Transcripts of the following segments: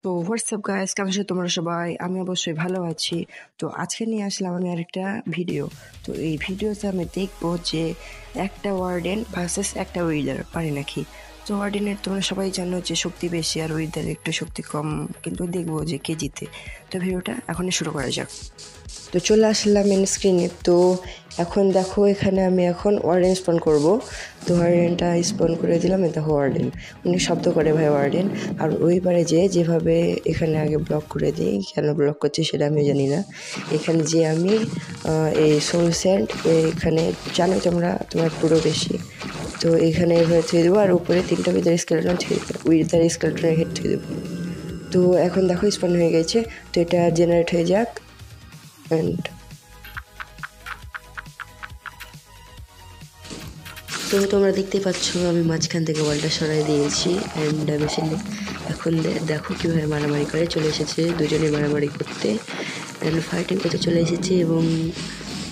তো WhatsApp guys, কেমন আছো তোমরা সবাই? আমি অবশ্যই ভালো আছি। তো আজকে নিয়ে আসলাম আমি আরেকটা ভিডিও। তো এই ভিডিওতে আমি দেখবো যে একটা ওয়ার্ডেন ভার্সেস একটা উইদার পারে নাকি। তো ওয়ার্ডেনের তোমরা সবাই জানো যে শক্তি বেশি আর উইদার একটু শক্তি কম, কিন্তু দেখবো যে কে জিতে। তো ভিডিওটা এখনই শুরু করা যাক। তো চলে আসলাম মেন স্ক্রিনে। তো এখন দেখো এখানে আমি এখন ওয়ার্ডেন স্পন করব। তো ওয়ার্ডেনটা স্পন করে দিলাম। দেখো ওয়ার্ডেন অনেক শব্দ করে ভাই ওয়ার্ডেন। আর ওইবারে যেভাবে এখানে আগে ব্লক করে দিই, কেন ব্লক করছি সেটা আমি জানি না। এখানে যে আমি এই সোল স্যান্ড এখানে জানো তোমরা, তোমার পুরো বেশি। তো এখানে এভাবে থুয়ে দেবো আর উপরে 3টা উইদার স্কেলেটনের হেড থুয়ে দেবো। তো এখন দেখো স্পন হয়ে গেছে। তো এটা জেনারেট হয়ে যাক। অ্যান্ড তো তোমরা দেখতে পাচ্ছ আমি মাঝখান থেকে বলটা সরাই দিয়েছি। অ্যান্ড মেশিন এখন দেখো কীভাবে মারামারি করে চলে এসেছে, দুজনে মারামারি করতে অ্যান্ড ফাইটিং করতে চলে এসেছে এবং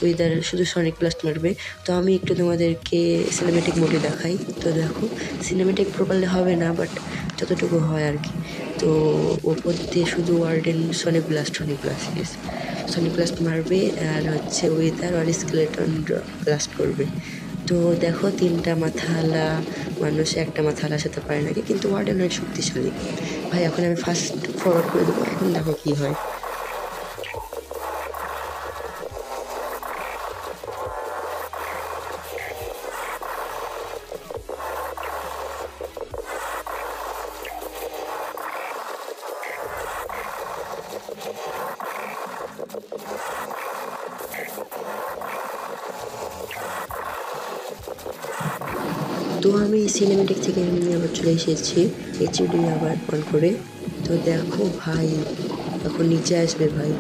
উইদার শুধু সনিক ব্লাস্ট মারবে। তো আমি একটু তোমাদেরকে সিনেমেটিক মোডে দেখাই। তো দেখো সিনেমেটিক প্রপারলি হবে না, বাট যতটুকু হয় আর কি। তো ওপর দিয়ে শুধু ওয়ার্ডেন সনিক ব্লাস্ট মারবে আর হচ্ছে উইদার আর স্কেলেটন ব্লাস্ট করবে। তো দেখো 3টা মাথাওয়ালা মানুষ একটা মাথাওয়ালার সাথে পারে নাকি, কিন্তু ওয়ার্ডেন অনেক শক্তিশালী ভাই। এখন আমি ফাস্ট ফরওয়ার্ড করে দেবো, এখন দেখো কি হয়। তো আমি সিনেমেটিক থেকে আবার চলে এসেছি এইচডি আবার অন করে। তো দেখো ভাই এখন নিচে আসবে ভাই।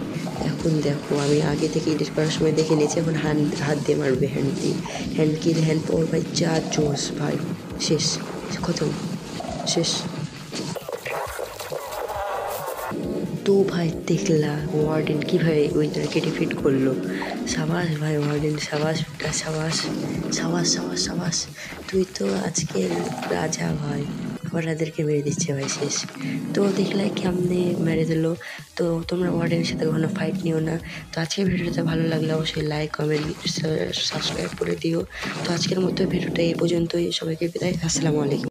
এখন দেখো আমি আগে থেকে এডিট করার সময় দেখে নিয়েছি, এখন হাত দিয়ে মারবে, হ্যান্ড পাওয়ার ভাই যা জোস ভাই। শেষ, খতম, শেষ। তো ভাই দেখলা ওয়ার্ডেন কীভাবে উইদারকে ডিফিট করলো। সাবাস ভাই ওয়ার্ডেন, সাবাস বেটা, সাবাস সাবাস সাবাস সাবাস। তুই তো আজকে রাজা ভাই, ওরাদেরকে মেরে দিচ্ছে ভাই, শেষ। তো দেখলে কেমনে মেরে দিলো। তো তোমরা ওয়ার্ডেনের সাথে কখনো ফাইট নিও না। তো আজকের ভিডিওটা ভালো লাগলে অবশ্যই লাইক, কমেন্ট, সাবস্ক্রাইব করে দিও। তো আজকের মতো ভিডিওটা এই পর্যন্তই। সবাইকে বিদায়, আসসালামু আলাইকুম।